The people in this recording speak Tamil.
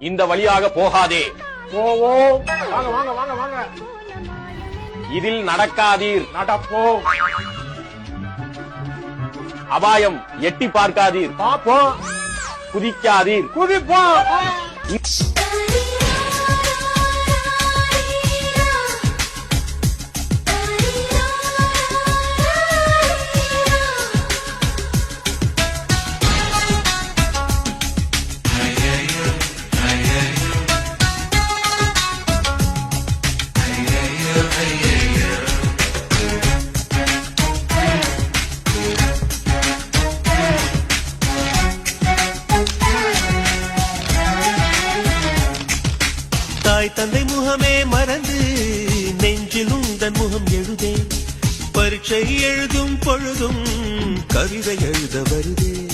இந்த வழியாக போகாதே. போவோம். வாங்க வாங்க வாங்க வாங்க. இதில் நடக்காதீர். நடப்போம். அபாயம், எட்டி பார்க்காதீர். பாப்போம். குதிக்காதீர். குதிப்போம். தாய் தந்தை முகமே மறந்து நெஞ்சில் உந்தன் முகம் எழுதேன். பரீட்சை எழுதும் பொழுதும் கவிதை எழுத வருதே.